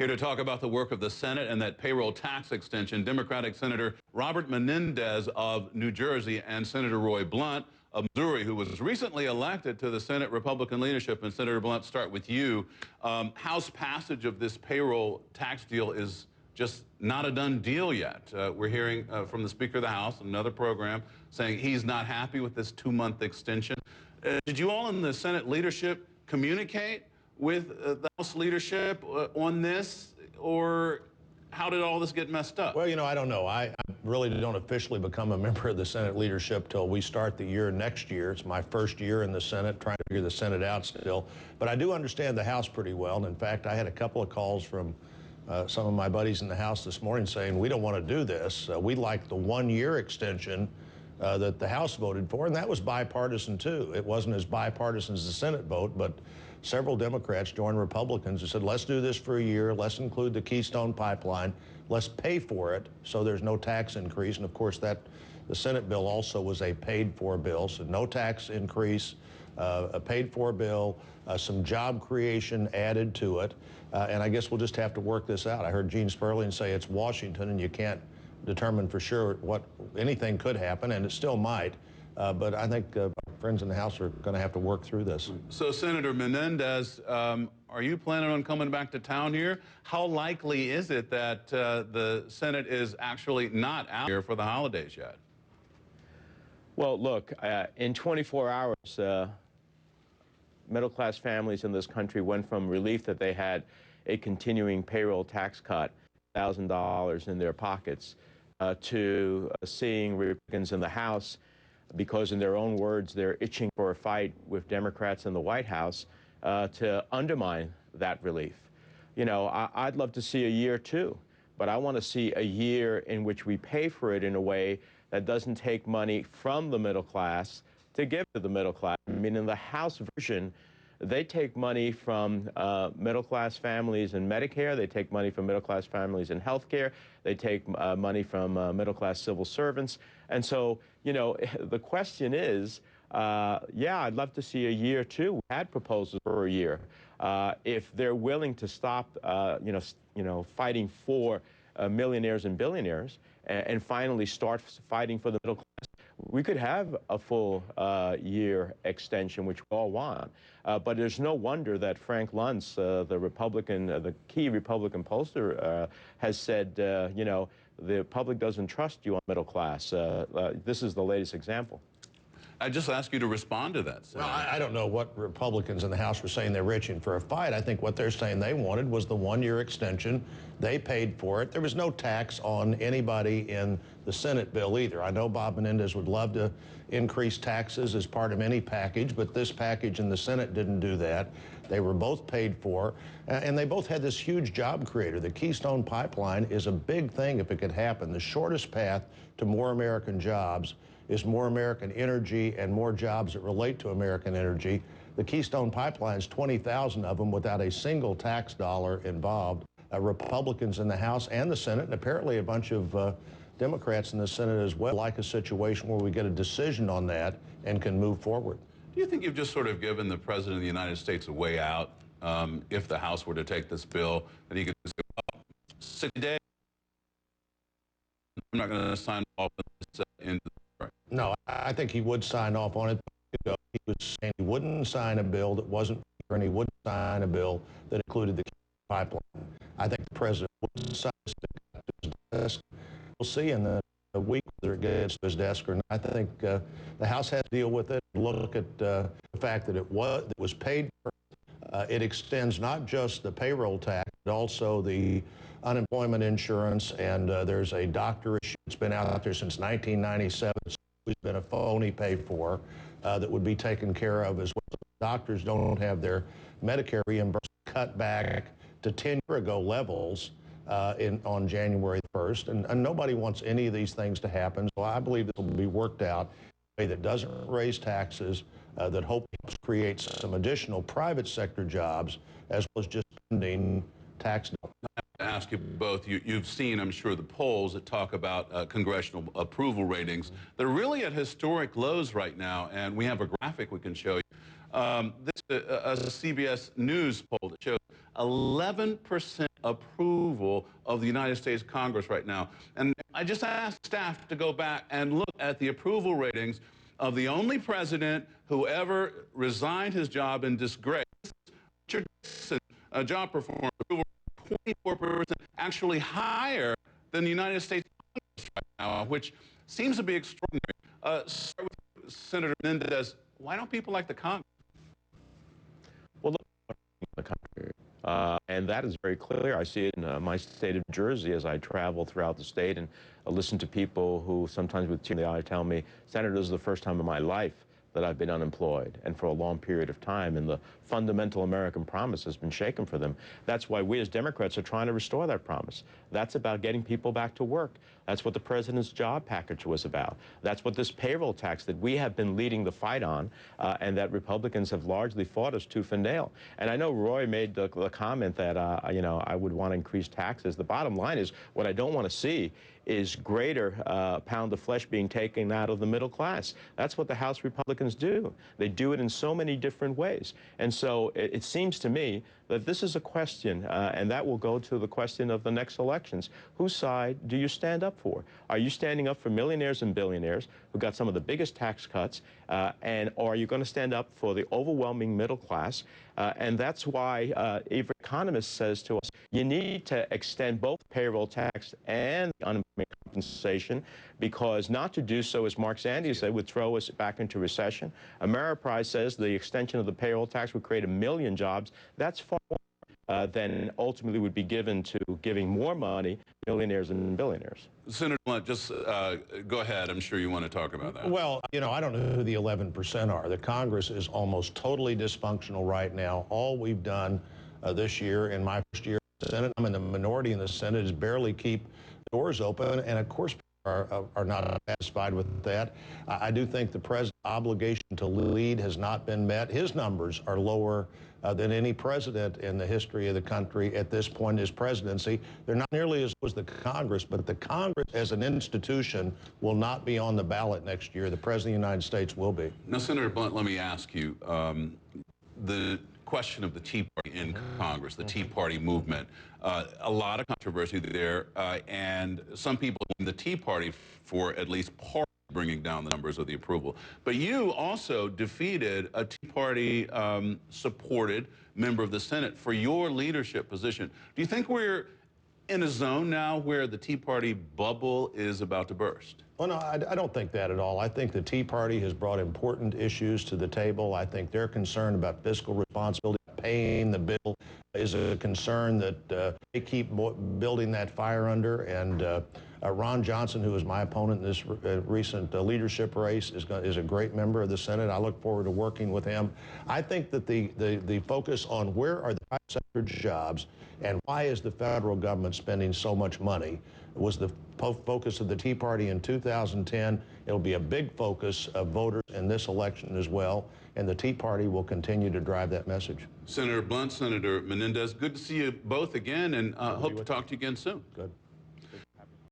Here to talk about the work of the Senate and that payroll tax extension, Democratic Senator Robert Menendez of New Jersey and Senator Roy Blunt of Missouri, who was recently elected to the Senate Republican leadership. And Senator Blunt, start with you. House passage of this payroll tax deal is just not a done deal yet. We're hearing from the Speaker of the House, another program, saying he's not happy with this 2-month extension. Did you all in the Senate leadership communicate with the House leadership on this, or how did all this get messed up? Well, you know, I don't know. I really don't officially become a member of the Senate leadership till we start the year next year. It's my first year in the Senate, trying to figure the Senate out still. But I do understand the House pretty well. And in fact, I had a couple of calls from some of my buddies in the House this morning saying, we don't want to do this. We like the 1-year extension that the House voted for, and that was bipartisan too. It wasn't as bipartisan as the Senate vote, but several Democrats joined Republicans and said, let's do this for a year, let's include the Keystone Pipeline, let's pay for it so there's no tax increase. And of course, the Senate bill also was a paid-for bill, so no tax increase, a paid-for bill, some job creation added to it, and I guess we'll just have to work this out. I heard Gene Sperling say it's Washington and you can't determine for sure what anything could happen, and it still might. But I think our friends in the House are going to have to work through this. So, Senator Menendez, are you planning on coming back to town here? How likely is it that the Senate is actually not out here for the holidays yet? Well, look, in 24 hours, middle-class families in this country went from relief that they had a continuing payroll tax cut, $1,000 in their pockets, to seeing Republicans in the House, because in their own words, they're itching for a fight with Democrats in the White House, to undermine that relief. You know, I'd love to see a year too, but I want to see a year in which we pay for it in a way that doesn't take money from the middle class to give to the middle class. I mean, in the House version, they take money from middle-class families in Medicare. They take money from middle-class families in health care. They take money from middle-class civil servants. And so, you know, the question is, yeah, I'd love to see a year too. We had proposals for a year. If they're willing to stop, fighting for millionaires and billionaires and finally start fighting for the middle class, we could have a full year extension, which we all want. But there's no wonder that Frank Luntz, the key Republican pollster, has said, you know, the public doesn't trust you on middle class. This is the latest example. I just ask you to respond to that, Senator. Well, I don't know what Republicans in the House were saying they're itching for a fight. I think what they're saying they wanted was the 1-year extension. They paid for it. There was no tax on anybody in the Senate bill either. I know Bob Menendez would love to increase taxes as part of any package, but this package in the Senate didn't do that. They were both paid for, and they both had this huge job creator. The Keystone Pipeline is a big thing if it could happen. The shortest path to more American jobs is more American energy and more jobs that relate to American energy. The Keystone Pipeline's 20,000 of them without a single tax dollar involved. Republicans in the House and the Senate, and apparently a bunch of Democrats in the Senate as well, like a situation where we get a decision on that and can move forward. Do you think you've just sort of given the President of the United States a way out if the House were to take this bill, that he could just go, oh, 60 days, I'm not going to sign off on this into the No, I think he would sign off on it. He was saying he wouldn't sign a bill that wasn't fair, and he wouldn't sign a bill that included the pipeline. I think the president would sign this to his desk. We'll see in the week whether it gets to his desk or not. I think the House has to deal with it. Look at the fact that it was paid for. It extends not just the payroll tax, but also the unemployment insurance, and there's a doctor issue that's been out there since 1997. It's been a phony pay for that would be taken care of as well. Doctors don't have their Medicare reimbursement cut back to 10-year-ago levels on January 1st, and nobody wants any of these things to happen. So I believe this will be worked out in a way that doesn't raise taxes, that hopefully creates some additional private sector jobs, as well as just funding tax. To ask you both, you've seen, I'm sure, the polls that talk about congressional approval ratings. They're really at historic lows right now, and we have a graphic we can show you. This is a CBS News poll that shows 11% approval of the United States Congress right now. And I just asked staff to go back and look at the approval ratings of the only president who ever resigned his job in disgrace, Richard Nixon, a job performance, 24%, actually higher than the United States Congress right now, which seems to be extraordinary. Start with Senator Menendez. Why don't people like the Congress? Well, look, the country. And that is very clear. I see it in my state of Jersey as I travel throughout the state and listen to people who sometimes with tears in the eye tell me, Senator, this is the first time in my life that I've been unemployed and for a long period of time, and the fundamental American promise has been shaken for them. That's why we as Democrats are trying to restore that promise. That's about getting people back to work. That's what the president's job package was about. That's what this payroll tax that we have been leading the fight on and that Republicans have largely fought us tooth and nail. And I know Roy made the comment that, you know, I would want to increase taxes. The bottom line is what I don't want to see is greater pound of flesh being taken out of the middle class. That's what the House Republicans do. They do it in so many different ways. And so it seems to me that this is a question, and that will go to the question of the next elections. Whose side do you stand up for? Are you standing up for millionaires and billionaires who got some of the biggest tax cuts, or are you going to stand up for the overwhelming middle class? And that's why every economist says to us, you need to extend both payroll tax and unemployment compensation, because not to do so, as Mark Zandi said, would throw us back into recession. Ameriprise says the extension of the payroll tax would create 1 million jobs. That's far more than ultimately would be given to giving more money to millionaires and billionaires. Senator Blunt, just go ahead. I'm sure you want to talk about that. Well, you know, I don't know who the 11% are. The Congress is almost totally dysfunctional right now. All we've done this year, in my first year in the Senate, I'm in the minority in the Senate, is barely keep doors open. And of course, are not satisfied with that. I do think the president's obligation to lead has not been met. His numbers are lower than any president in the history of the country at this point in his presidency. They're not nearly as low as the Congress, but the Congress as an institution will not be on the ballot next year. The president of the United States will be. Now, Senator Blunt, let me ask you, the question of the Tea Party in Congress, the Tea Party movement, a lot of controversy there, and some people blame the Tea Party for at least part bringing down the numbers of the approval. But you also defeated a Tea Party supported member of the Senate for your leadership position. Do you think we're in a zone now where the Tea Party bubble is about to burst? Well, no, I don't think that at all. I think the Tea Party has brought important issues to the table. I think they're concerned about fiscal responsibility. Paying the bill is a concern that they keep building that fire under. And Ron Johnson, who is my opponent in this recent leadership race, is a great member of the Senate. I look forward to working with him. I think that the focus on where are the private sector jobs and why is the federal government spending so much money was the focus of the Tea Party in 2010. It'll be a big focus of voters in this election as well, and the Tea Party will continue to drive that message. Senator Blunt, Senator Menendez, good to see you both again, and hope to talk to you again soon. Good.